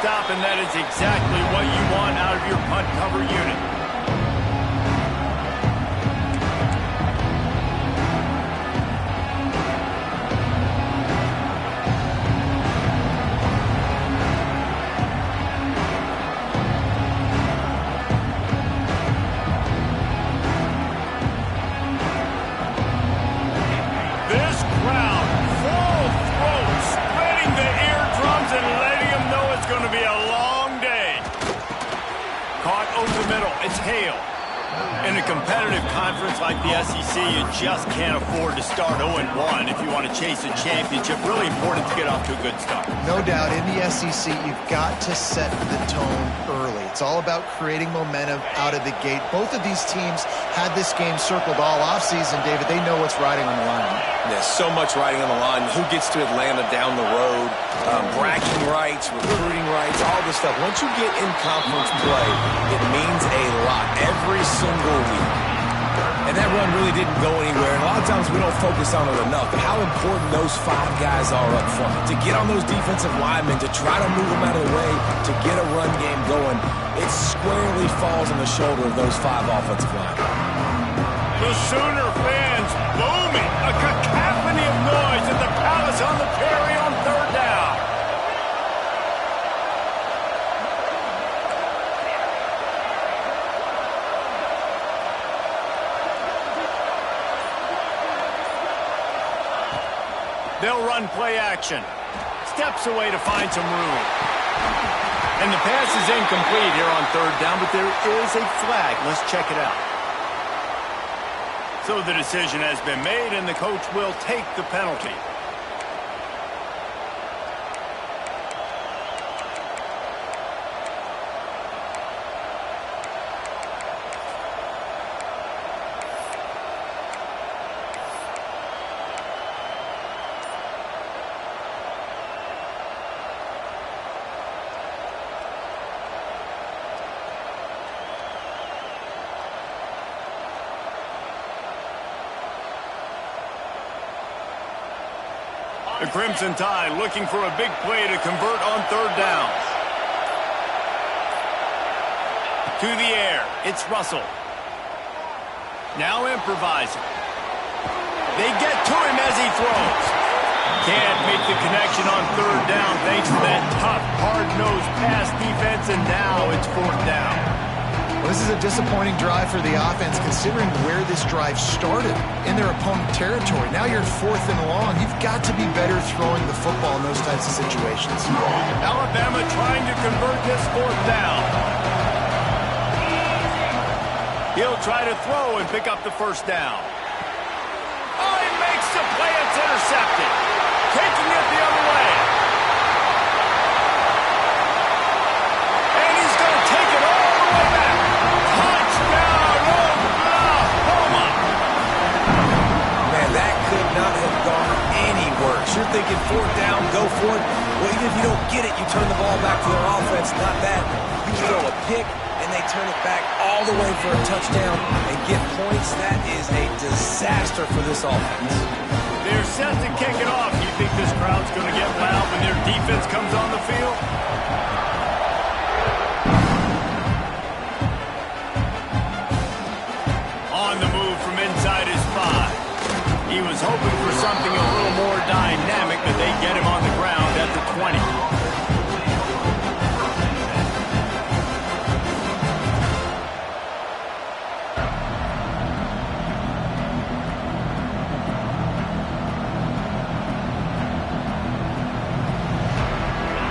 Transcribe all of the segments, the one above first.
stop, and that is exactly what you want out of your punt cover unit. It's hail. In a competitive conference like the SEC, you just can't afford to start 0-1 if you want to chase a championship. Really important to get off to a good start. No doubt, in the SEC, you've got to set the tone early. It's all about creating momentum out of the gate. Both of these teams had this game circled all offseason, David. They know what's riding on the line. There's so much riding on the line. Who gets to Atlanta down the road? Bragging rights, recruiting rights, all this stuff. Once you get in conference play, it means a lot every single week. And that run really didn't go anywhere. And a lot of times we don't focus on it enough. But how important those 5 guys are up front. To get on those defensive linemen, to try to move them out of the way, to get a run game going, it squarely falls on the shoulder of those 5 offensive linemen. The Sooner fans booming. A cacophony of noise at the Palace on the Prairie on 3rd down. They'll run play action. Steps away to find some room. And the pass is incomplete here on 3rd down, but there is a flag. Let's check it out. So the decision has been made, and the coach will take the penalty. The Crimson Tide looking for a big play to convert on 3rd down. To the air, it's Russell. Now improvising. They get to him as he throws. Can't make the connection on 3rd down thanks to that tough, hard-nosed pass defense, and now it's 4th down. Well, this is a disappointing drive for the offense, considering where this drive started, in their opponent territory. Now you're 4th and long. You've got to be better throwing the football in those types of situations. Alabama trying to convert this 4th down. He'll try to throw and pick up the 1st down. Oh, he makes the play. It's intercepted. Taking it the other way. And he's going to take it all the way back. Touchdown, Oklahoma. Man, that could not have gone any worse. You're thinking 4th down, go for it. Well, even if you don't get it, you turn the ball back to their offense. Not that. You throw a pick, and they turn it back all the way for a touchdown and get points. That is a disaster for this offense. They're set to kick it off. You think this crowd's going to get loud when their defense comes on the field? On the move from inside his 5. He was hoping for something a little more dynamic, but they get him on the ground at the 20.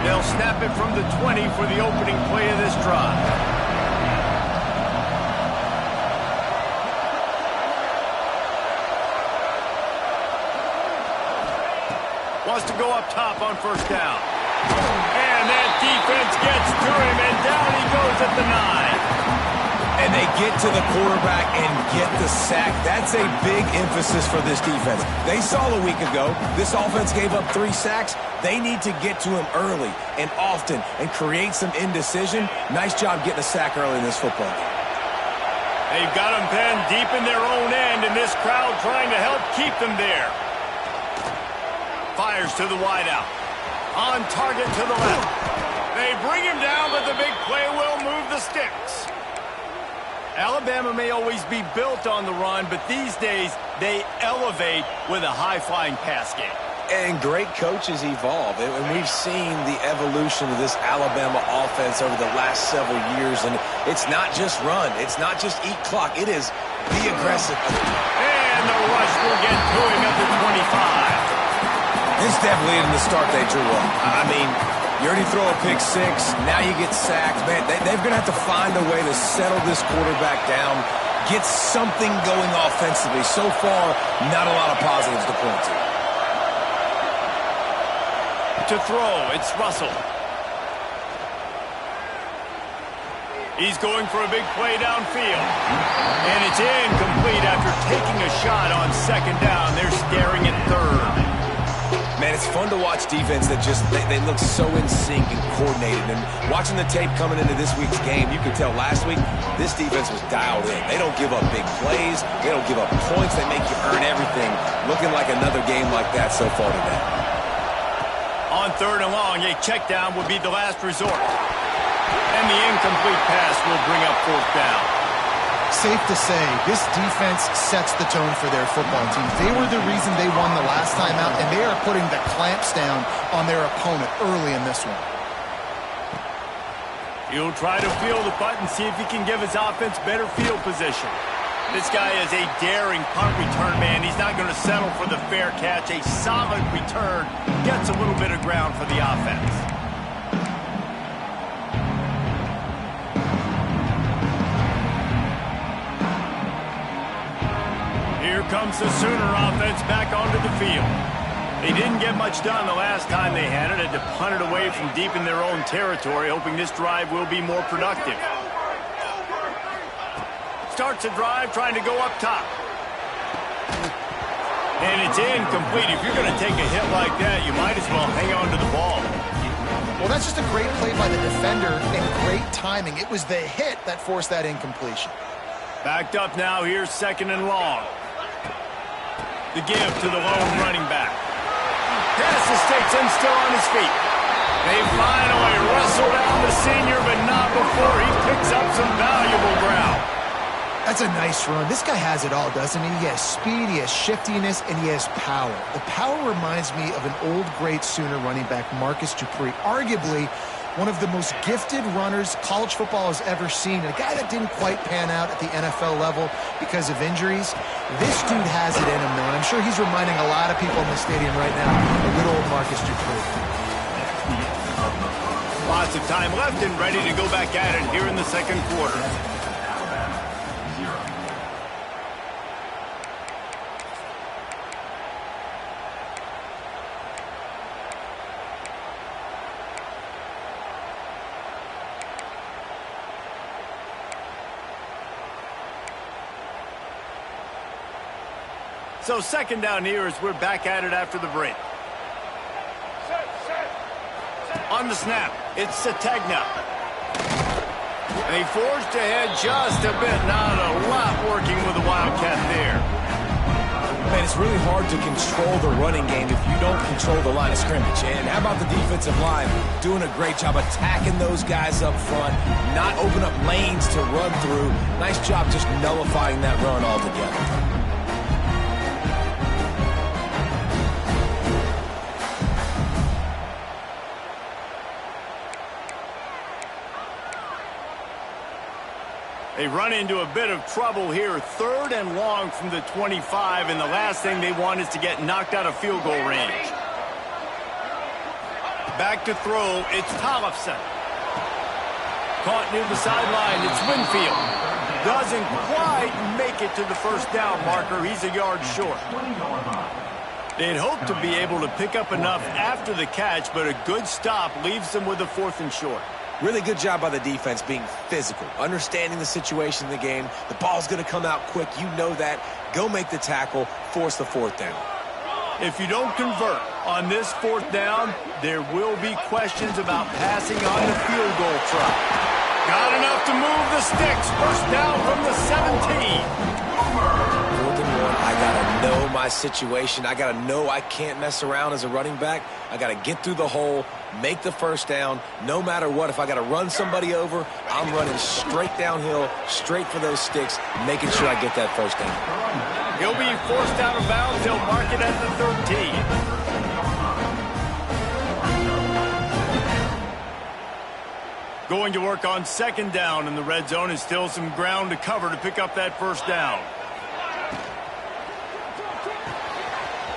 They'll snap it from the 20 for the opening play of this drive. Wants to go up top on 1st down. And that defense gets to him, and down he goes at the 9. And they get to the quarterback and get the sack. That's a big emphasis for this defense. They saw a week ago, this offense gave up 3 sacks. They need to get to him early and often and create some indecision. Nice job getting a sack early in this football game. They've got them penned deep in their own end, and this crowd trying to help keep them there. Fires to the wideout. On target to the left. They bring him down, but the big play will move the sticks. Alabama may always be built on the run, but these days they elevate with a high-flying pass game. And great coaches evolve, and we've seen the evolution of this Alabama offense over the last several years, and it's not just run, it's not just eat clock, it is be aggressive. And the rush will get to him at the 25. This definitely isn't the start they drew up. I mean, you already throw a pick six, now you get sacked. Man, they're going to have to find a way to settle this quarterback down, get something going offensively. So far, not a lot of positives to point to. To throw, it's Russell. He's going for a big play downfield. And it's incomplete after taking a shot on second down. They're staring at third. Man, it's fun to watch defense that just, they look so in sync and coordinated. And watching the tape coming into this week's game, you could tell last week, this defense was dialed in. They don't give up big plays. They don't give up points. They make you earn everything. Looking like another game like that so far today. On third and long, a check down would be the last resort. And the incomplete pass will bring up fourth down. Safe to say, this defense sets the tone for their football team. They were the reason they won the last time out, and they are putting the clamps down on their opponent early in this one. He'll try to feel the punt and see if he can give his offense better field position. This guy is a daring punt return man. He's not going to settle for the fair catch. A solid return gets a little bit of ground for the offense. Here comes the Sooner offense back onto the field. They didn't get much done the last time they had it. Had to punt it away from deep in their own territory, hoping this drive will be more productive. Starts a drive trying to go up top. And it's incomplete. If you're going to take a hit like that, you might as well hang on to the ball. Well, that's just a great play by the defender and great timing. It was the hit that forced that incompletion. Backed up now. Here's second and long. The give to the lone running back. Passes takes him still on his feet. They finally wrestle down the senior, but not before he picks up some valuable ground. That's a nice run. This guy has it all, doesn't he? He has speed, he has shiftiness, and he has power. The power reminds me of an old great Sooner running back, Marcus Dupree. Arguably one of the most gifted runners college football has ever seen. A guy that didn't quite pan out at the NFL level because of injuries. This dude has it in him, though, and I'm sure he's reminding a lot of people in the stadium right now of good old Marcus Dupree. Lots of time left and ready to go back at it here in the second quarter. So second down here as we're back at it after the break. On the snap, it's Sategna. They forged ahead just a bit. Not a lot working with the Wildcat there. Man, it's really hard to control the running game if you don't control the line of scrimmage. And how about the defensive line doing a great job attacking those guys up front, not open up lanes to run through. Nice job just nullifying that run altogether. They run into a bit of trouble here. Third and long from the 25, and the last thing they want is to get knocked out of field goal range. Back to throw, it's Tollefson. Caught near the sideline, it's Winfield. Doesn't quite make it to the first down marker. He's a yard short. They'd hope to be able to pick up enough after the catch, but a good stop leaves them with a fourth and short. Really good job by the defense being physical, understanding the situation in the game. The ball's going to come out quick. You know that. Go make the tackle, force the fourth down. If you don't convert on this fourth down, there will be questions about passing on the field goal try. Got enough to move the sticks. First down from the 17. 4th and 1. I got to know my situation. I got to know I can't mess around as a running back. I got to get through the hole, make the first down. No matter what, if I got to run somebody over, I'm running straight downhill, straight for those sticks, making sure I get that first down. He'll be forced out of bounds. He'll mark it at the 13. Going to work on 2nd down in the red zone, and still some ground to cover to pick up that first down.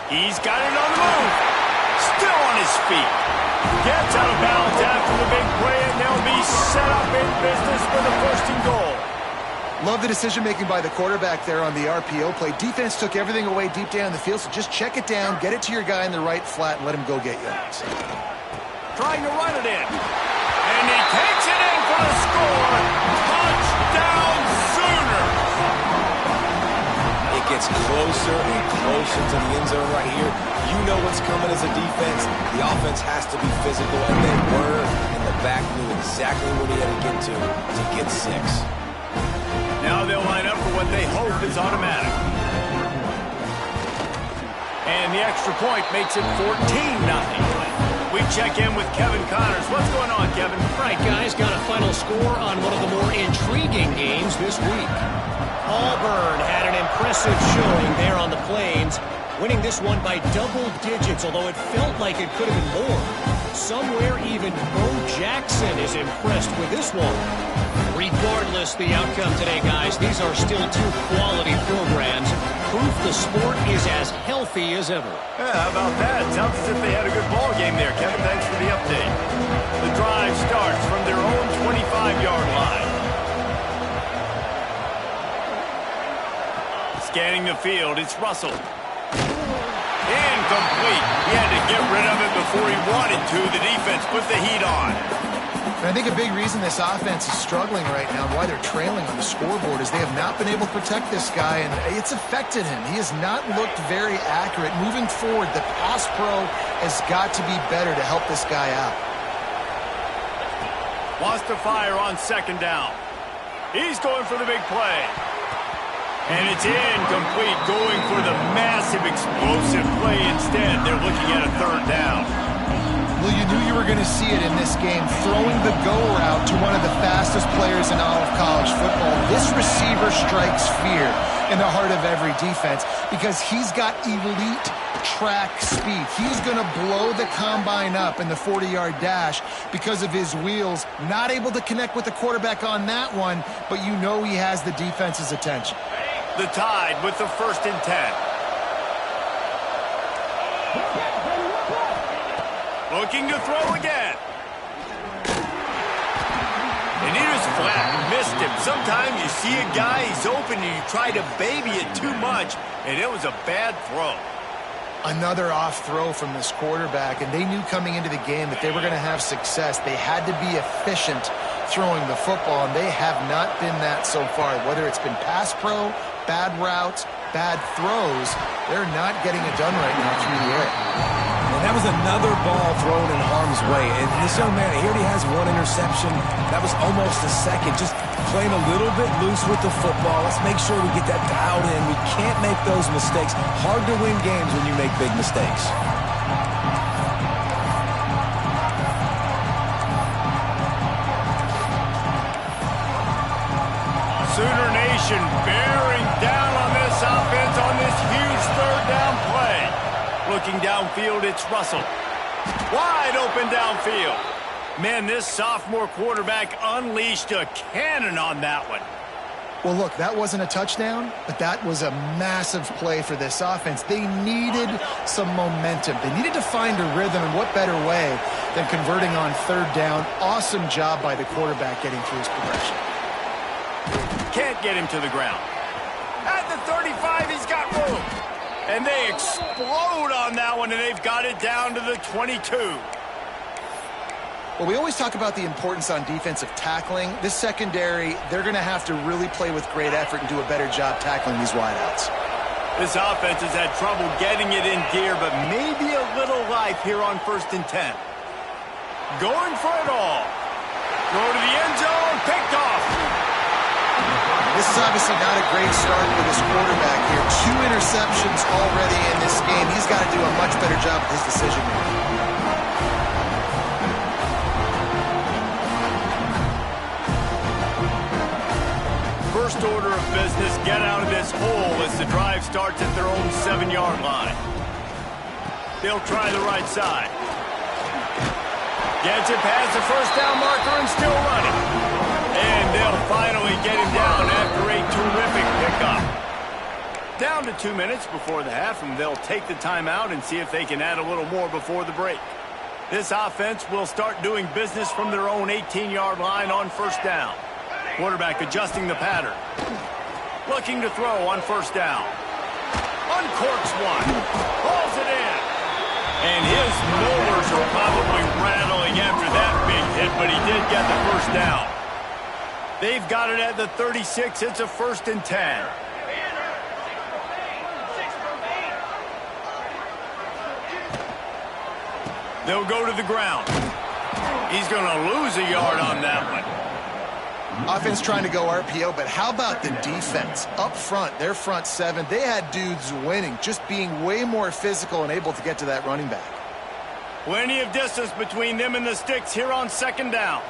He's got it on the move. Still on his feet. Gets out of bounds after the big play, and they'll be set up in business for the 1st and goal. Love the decision-making by the quarterback there on the RPO play. Defense took everything away deep down the field, so just check it down, get it to your guy in the right flat, and let him go get yards. Trying to run it in. And he takes it in for the score. Touchdown Sooners! It gets closer and closer to the end zone right here. You know what's coming as a defense. The offense has to be physical, and they were, and the back knew exactly what he had to get 6. Now they'll line up for what they hope is automatic. And the extra point makes it 14-0. We check in with Kevin Connors. What's going on, Kevin? Right, guys, got a final score on one of the more intriguing games this week. Auburn had an impressive showing there on the Plains, winning this one by double digits, although it felt like it could have been more. Somewhere even Bo Jackson is impressed with this one. Regardless the outcome today, guys, these are still 2 quality programs. Proof the sport is as healthy as ever. Yeah, how about that? Sounds as if they had a good ball game there, Kevin. Thanks for the update. The drive starts from their own 25-yard line. Scanning the field, it's Russell. Incomplete. He had to get rid of it before he wanted to. The defense put the heat on. And I think a big reason this offense is struggling right now and why they're trailing on the scoreboard is they have not been able to protect this guy, and it's affected him. He has not looked very accurate. Moving forward, the pass pro has got to be better to help this guy out. Wants to fire on 2nd down. He's going for the big play. And it's incomplete, going for the massive explosive play instead. They're looking at a 3rd down. Well, you knew you were going to see it in this game, throwing the go route to one of the fastest players in all of college football. This receiver strikes fear in the heart of every defense because he's got elite track speed. He's going to blow the combine up in the 40-yard dash because of his wheels. Not able to connect with the quarterback on that one, but you know he has the defense's attention. The Tide with the 1st and 10. Looking to throw again. And he was flat, missed him. Sometimes you see a guy, he's open, and you try to baby it too much, and it was a bad throw. Another off throw from this quarterback, and they knew coming into the game that they were going to have success. They had to be efficient throwing the football, and they have not been that so far. Whether it's been pass pro, bad routes, bad throws, they're not getting it done right now through the air. And that was another ball thrown in harm's way. And this young man, he already has 1 interception. That was almost a second. Just playing a little bit loose with the football. Let's make sure we get that dialed in. We can't make those mistakes. Hard to win games when you make big mistakes. Sooner Nation bearing down on this offense on this huge 3rd down play. Looking downfield, it's Russell. Wide open downfield. Man, this sophomore quarterback unleashed a cannon on that one. Well, look, that wasn't a touchdown, but that was a massive play for this offense. They needed some momentum. They needed to find a rhythm, and what better way than converting on 3rd down. Awesome job by the quarterback getting through his progression. Can't get him to the ground. At the 35, he's got room. And they explode on that one, and they've got it down to the 22. Well, we always talk about the importance on defensive tackling. This secondary, they're going to have to really play with great effort and do a better job tackling these wideouts. This offense has had trouble getting it in gear, but maybe a little life here on 1st and 10. Going for it all. Go to the end zone, pick This is obviously not a great start for this quarterback here. 2 interceptions already in this game. He's got to do a much better job with his decision-making. First order of business, get out of this hole as the drive starts at their own 7-yard line. They'll try the right side. Gets it past the first down marker and still running. And they'll finally get him down after a terrific pickup. Down to 2 minutes before the half, and they'll take the timeout and see if they can add a little more before the break. This offense will start doing business from their own 18-yard line on first down. Quarterback adjusting the pattern. Looking to throw on first down. Uncorks one. Hauls it in. And his molars are probably rattling after that big hit, but he did get the first down. They've got it at the 36. It's a 1st and 10. They'll go to the ground. He's going to lose a yard on that one. Offense trying to go RPO, but how about the defense? Up front, their front 7, they had dudes winning, just being way more physical and able to get to that running back. Plenty of distance between them and the sticks here on 2nd down.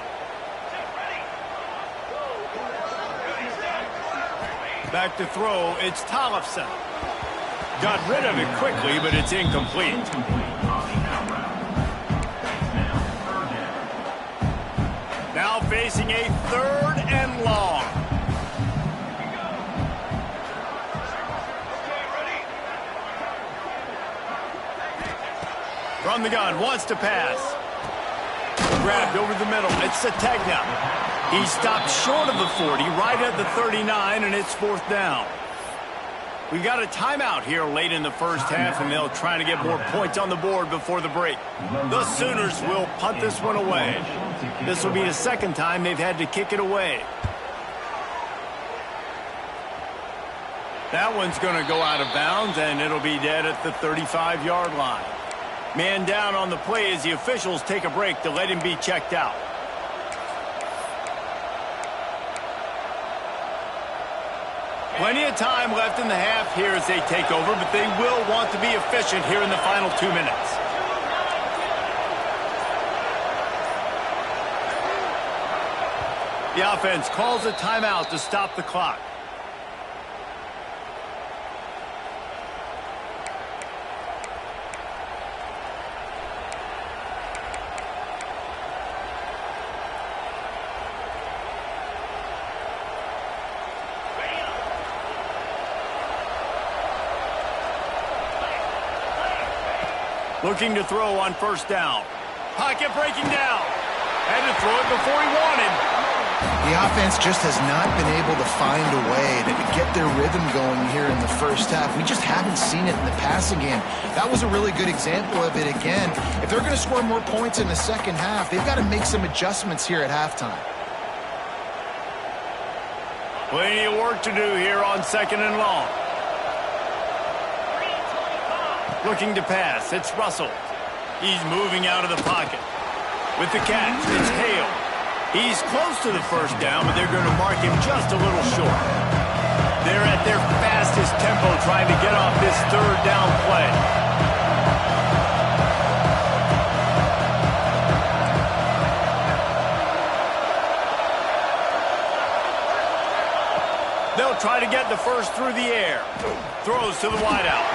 Back to throw, it's Tollefson. Got rid of it quickly, but it's incomplete. Now facing a 3rd and long. From the gun, wants to pass. Grabbed over the middle, it's Sategna. He stopped short of the 40, right at the 39, and it's 4th down. We got a timeout here late in the first half, and they'll try to get more points on the board before the break. The Sooners will punt this one away. This will be the 2nd time they've had to kick it away. That one's going to go out of bounds, and it'll be dead at the 35-yard line. Man down on the play as the officials take a break to let him be checked out. Plenty of time left in the half here as they take over, but they will want to be efficient here in the final 2 minutes. The offense calls a timeout to stop the clock. Looking to throw on first down. Pocket breaking down. Had to throw it before he wanted. The offense just has not been able to find a way to get their rhythm going here in the first half. We just haven't seen it in the passing game. That was a really good example of it again. If they're going to score more points in the second half, they've got to make some adjustments here at halftime. Plenty of work to do here on 2nd and long. Looking to pass, it's Russell. He's moving out of the pocket. With the catch, it's Hale. He's close to the first down, but they're going to mark him just a little short. They're at their fastest tempo trying to get off this 3rd down play. They'll try to get the first through the air. Throws to the wideout.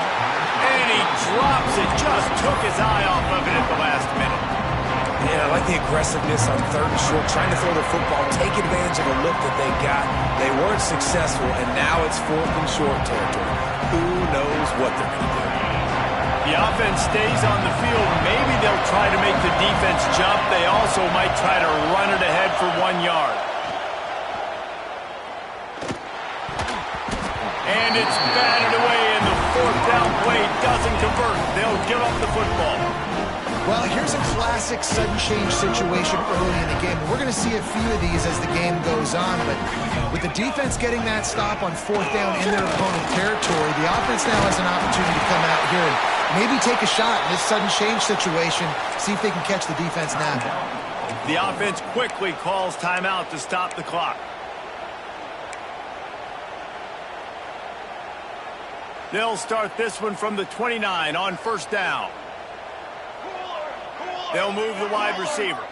And he drops it. Just took his eye off of it at the last minute. Yeah, I like the aggressiveness on 3rd and short, trying to throw the football, take advantage of the look that they got. They weren't successful, and now it's 4th and short territory. Who knows what they're going to do? The offense stays on the field. Maybe they'll try to make the defense jump. They also might try to run it ahead for 1 yard. And it's batted away, and the 4th down play doesn't convert. They'll give up the football. Well, here's a classic sudden change situation early in the game. We're going to see a few of these as the game goes on, but with the defense getting that stop on 4th down in their opponent territory, the offense now has an opportunity to come out here and maybe take a shot in this sudden change situation, see if they can catch the defense napping. The offense quickly calls timeout to stop the clock. They'll start this one from the 29 on first down. They'll move the wide receiver.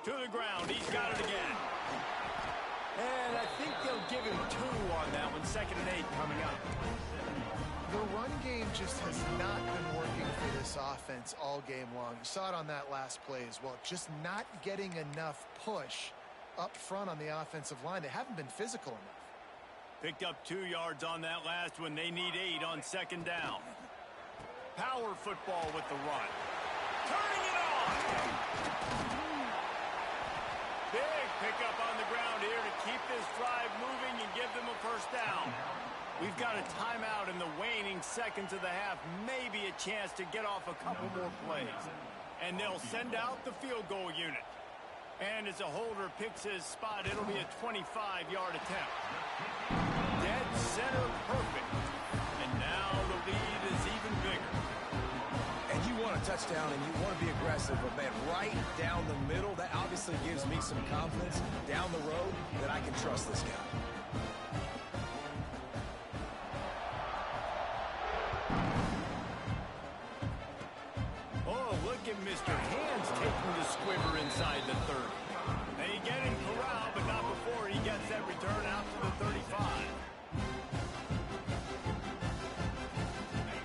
To the ground. He's got it again. And I think they'll give him 2 on that one. 2nd and 8 coming up. The run game just has not been working for this offense all game long. You saw it on that last play as well. Just not getting enough push up front on the offensive line. They haven't been physical enough. Picked up 2 yards on that last one. They need 8 on 2nd down. Power football with the run. Turning it on. Big pickup on the ground here to keep this drive moving and give them a first down. We've got a timeout in the waning seconds of the half. Maybe a chance to get off a couple more plays. And they'll send out the field goal unit. And as a holder picks his spot, it'll be a 25-yard attempt. Dead center perfect. And now the lead is even bigger. And you want a touchdown and you want to be aggressive, but man, right down the middle, that obviously gives me some confidence down the road that I can trust this guy. Oh, look at Mr. Hands taking the squibber inside the 30. They get him corralled, but not before he gets that return out to the 35.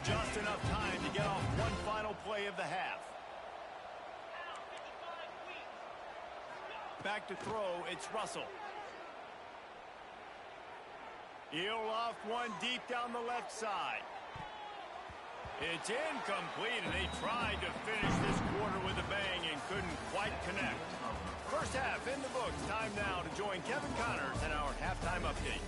Just enough time to get off one final play of the half. Back to throw, it's Russell. He'll loft one deep down the left side. It's incomplete, and they tried to finish this quarter with a bang and couldn't quite connect. First half in the books. Time now to join Kevin Connors in our halftime update.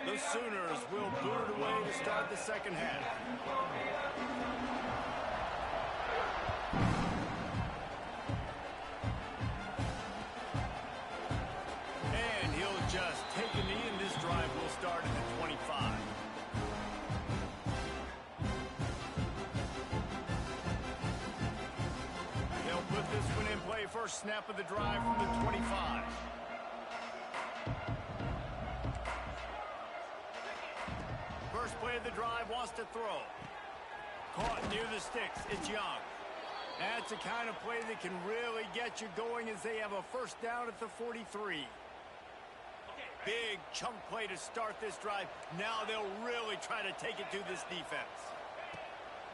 The Sooners will boot it away to start the second half. And he'll just take a knee, and this drive will start at the 25. They'll put this one in play. First snap of the drive from the 25. First play of the drive, wants to throw. Caught near the sticks. It's Young. That's the kind of play that can really get you going as they have a first down at the 43. Big chunk play to start this drive. Now they'll really try to take it to this defense.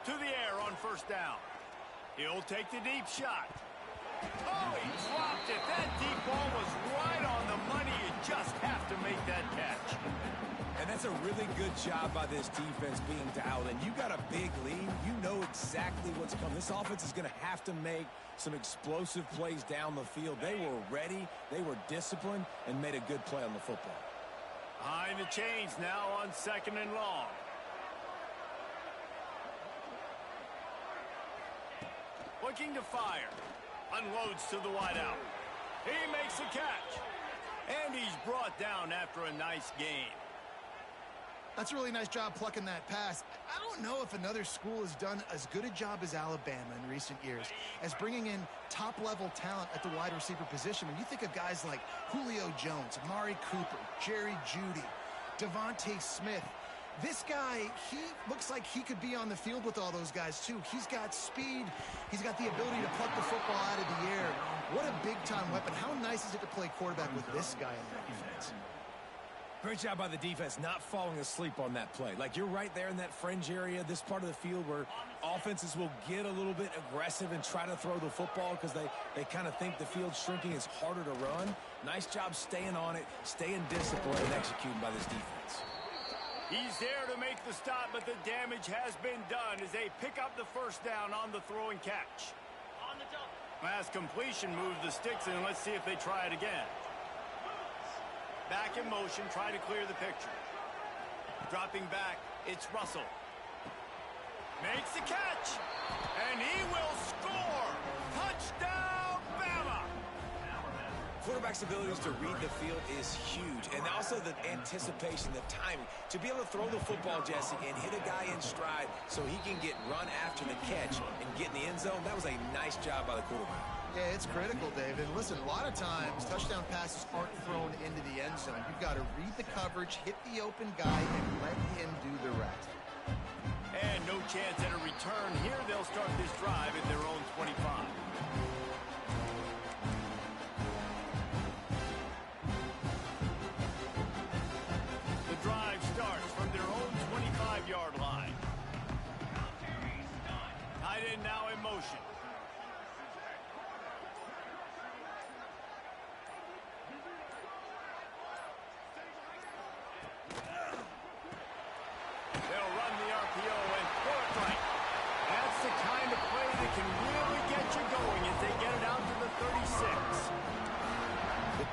To the air on first down. He'll take the deep shot. Oh, he dropped it. That deep ball was right on the money. You just have to make that catch. And that's a really good job by this defense being dialed in. You got a big lead. You know exactly what's coming. This offense is going to have to make some explosive plays down the field. They were ready, they were disciplined, and made a good play on the football. Behind the chains now on 2nd and long. Looking to fire. Unloads to the wideout. He makes a catch. And he's brought down after a nice gain. That's a really nice job plucking that pass. I don't know if another school has done as good a job as Alabama in recent years as bringing in top-level talent at the wide receiver position. When you think of guys like Julio Jones, Amari Cooper, Jerry Jeudy, Devontae Smith, this guy, he looks like he could be on the field with all those guys, too. He's got speed. He's got the ability to pluck the football out of the air. What a big-time weapon. How nice is it to play quarterback with this guy in the defense? Great job by the defense not falling asleep on that play. Like, you're right there in that fringe area, this part of the field where offenses will get a little bit aggressive and try to throw the football because they kind of think the field's shrinking. It's harder to run. Nice job staying on it, staying disciplined, and executing by this defense. He's there to make the stop, but the damage has been done as they pick up the first down on the throw and catch. On the double. Last completion moved the sticks, and let's see if they try it again. Back in motion, try to clear the picture. Dropping back, it's Russell. Makes the catch, and he will score. Touchdown, Bama. quarterback's abilities to read the field is huge. And also the anticipation, the timing. To be able to throw the football, Jesse, and hit a guy in stride so he can get run after the catch and get in the end zone, that was a nice job by the quarterback. Yeah, it's critical, David. Listen, a lot of times touchdown passes aren't thrown into the end zone. You've got to read the coverage, hit the open guy, and let him do the rest. And no chance at a return here. They'll start this drive at their own 25. The drive starts from their own 25-yard line. Tight end now in motion.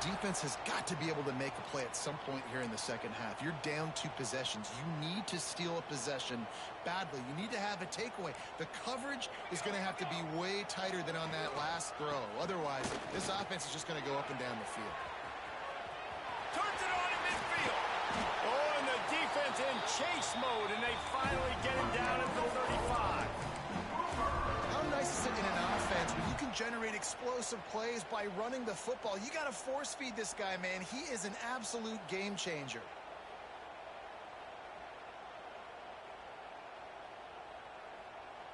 Defense has got to be able to make a play at some point here in the second half. You're down 2 possessions. You need to steal a possession badly. You need to have a takeaway. The coverage is going to have to be way tighter than on that last throw. Otherwise, this offense is just going to go up and down the field. Turns it on in midfield. Oh, and the defense in chase mode, and they finally get him down at the 35. How nice is it in an offense where you can generate explosive plays by running the football? You got to force feed this guy, man. He is an absolute game changer.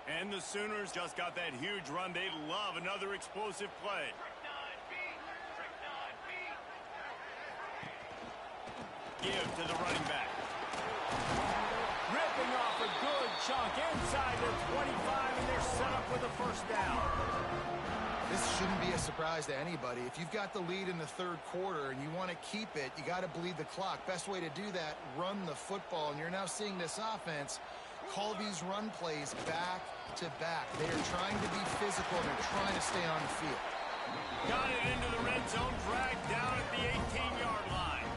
And the Sooners just got that huge run. They love another explosive play. Give to the running back. Ripping off a good chunk inside the 25, and they're set up with a first down. This shouldn't be a surprise to anybody. If you've got the lead in the third quarter and you want to keep it, you got to bleed the clock. Best way to do that, run the football. And you're now seeing this offense call these run plays back to back. They are trying to be physical, and they're trying to stay on the field. Got it into the red zone, dragged down at the 18-yard line.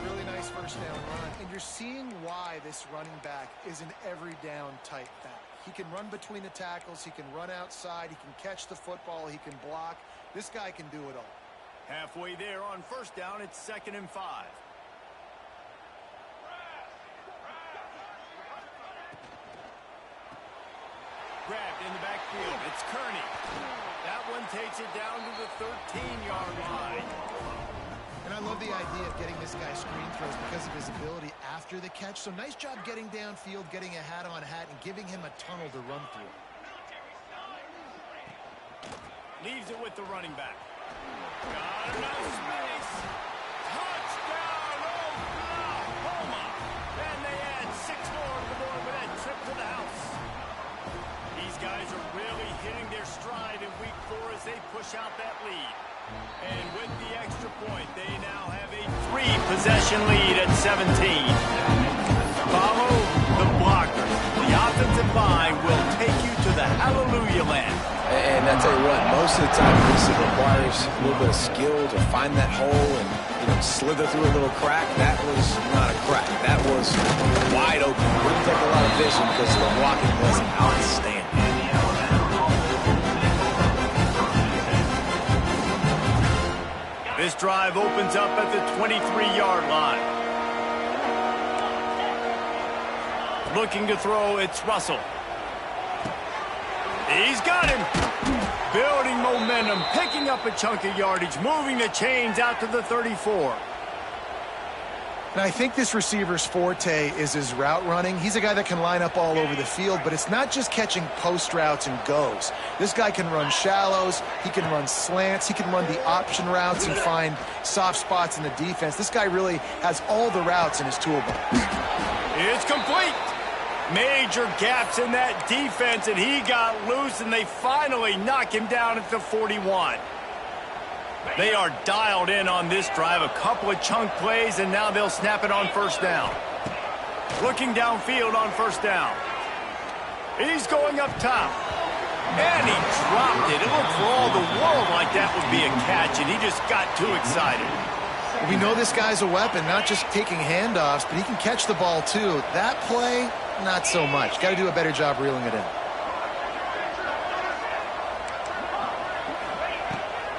Really nice first down run. And you're seeing why this running back is an every down type back. He can run between the tackles. He can run outside. He can catch the football. He can block. This guy can do it all. Halfway there on first down, it's 2nd and 5. Grabbed in the backfield. It's Kearney. That one takes it down to the 13-yard line. And I love the idea of getting this guy screen throws because of his ability after the catch. So nice job getting downfield, getting a hat-on-hat, and giving him a tunnel to run through. Leaves it with the running back. Got enough space. Touchdown, Oklahoma. And they add 6 more to the board with that trip to the house. These guys are really hitting their stride in week 4 as they push out that lead. And with the extra point, they now have a 3-possession lead at 17. Follow the blockers. The offensive line will take you to the hallelujah land. And I tell you what, most of the time this requires a little bit of skill to find that hole and, slither through a little crack. That was not a crack. That was wide open. It wouldn't take a lot of vision because the blocking was outstanding. This drive opens up at the 23-yard line. Looking to throw, it's Russell. He's got him. Building momentum, picking up a chunk of yardage, moving the chains out to the 34. And I think this receiver's forte is his route running. He's a guy that can line up all over the field, but it's not just catching post routes and goes. This guy can run shallows, he can run slants, he can run the option routes and find soft spots in the defense. This guy really has all the routes in his toolbox. It's complete. Major gaps in that defense, and he got loose, and they finally knock him down at the 41. They are dialed in on this drive. A couple of chunk plays, and now they'll snap it on first down. Looking downfield on first down. He's going up top. And he dropped it. It looked for all the world like that would be a catch, and he just got too excited. We know this guy's a weapon, not just taking handoffs, but he can catch the ball too. That play, not so much. Got to do a better job reeling it in.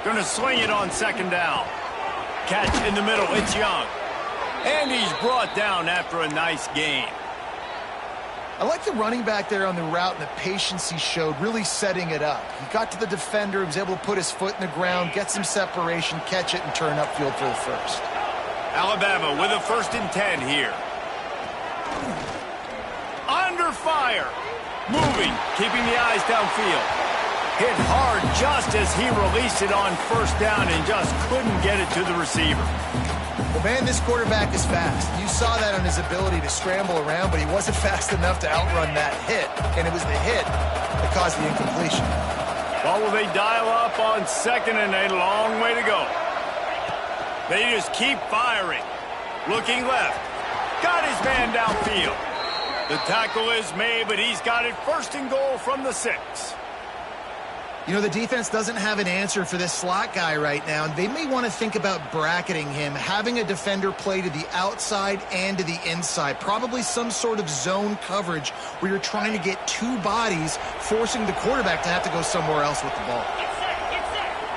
Going to sling it on second down. Catch in the middle. It's Young. And he's brought down after a nice gain. I like the running back there on the route and the patience he showed, really setting it up. He got to the defender, was able to put his foot in the ground, get some separation, catch it, and turn upfield for the first. Alabama with a 1st and 10 here. Under fire. Moving, keeping the eyes downfield. Hit hard just as he released it on 1st down and just couldn't get it to the receiver. Well, man, this quarterback is fast. You saw that on his ability to scramble around, but he wasn't fast enough to outrun that hit, and it was the hit that caused the incompletion. Well, will they dial up on 2nd and a long way to go? They just keep firing. Looking left. Got his man downfield. The tackle is made, but he's got it 1st and goal from the 6. You know, the defense doesn't have an answer for this slot guy right now, and they may want to think about bracketing him, having a defender play to the outside and to the inside, probably some sort of zone coverage where you're trying to get 2 bodies, forcing the quarterback to have to go somewhere else with the ball.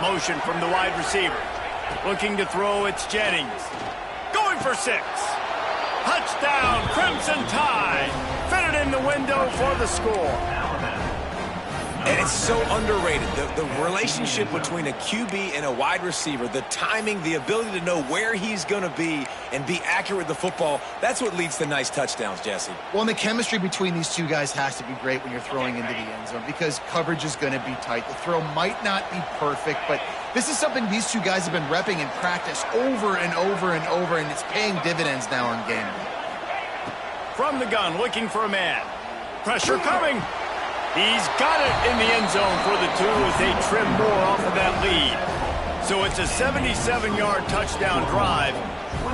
Motion from the wide receiver. Looking to throw, it's Jennings. Going for 6. Touchdown, Crimson Tide. Fitted in the window for the score. And it's so underrated. The relationship between a QB and a wide receiver, the timing, the ability to know where he's going to be and be accurate with the football, that's what leads to nice touchdowns, Jesse. Well, and the chemistry between these two guys has to be great when you're throwing into the end zone because coverage is going to be tight. The throw might not be perfect, but this is something these two guys have been repping in practice over and over and over, and it's paying dividends now on game day. From the gun, looking for a man. Pressure coming. He's got it in the end zone for the 2 as they trim more off of that lead. So it's a 77-yard touchdown drive,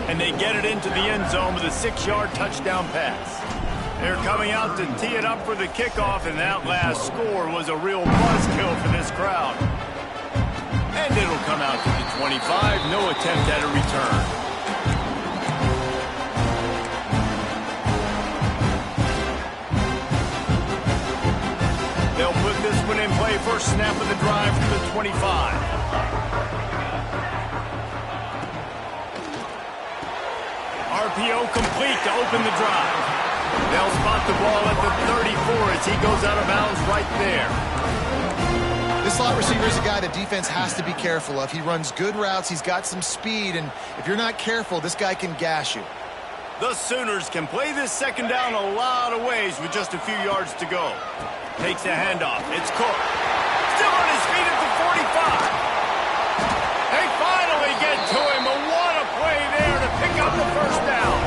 and they get it into the end zone with a 6-yard touchdown pass. They're coming out to tee it up for the kickoff, and that last score was a real buzzkill for this crowd. And it'll come out to the 25, no attempt at a return. They'll put this one in play. First snap of the drive from the 25. RPO complete to open the drive. They'll spot the ball at the 34 as he goes out of bounds right there. This slot receiver is a guy the defense has to be careful of. He runs good routes. He's got some speed, and if you're not careful, this guy can gash you. The Sooners can play this 2nd down a lot of ways with just a few yards to go. Takes a handoff. It's Cook. Still on his feet at the 45. They finally get to him. But what a play there to pick up the 1st down.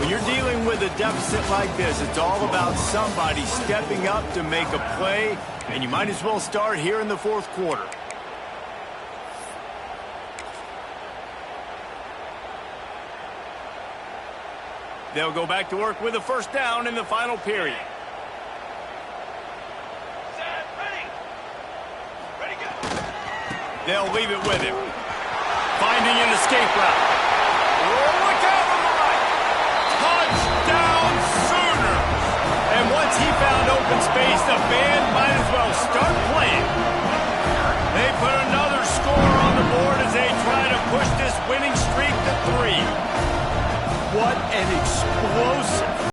When you're dealing with a deficit like this, it's all about somebody stepping up to make a play, and you might as well start here in the 4th quarter. They'll go back to work with a 1st down in the final period. They'll leave it with him. Finding an escape route. Oh, look out on the right. Touchdown, Sooners. And once he found open space, the band might as well start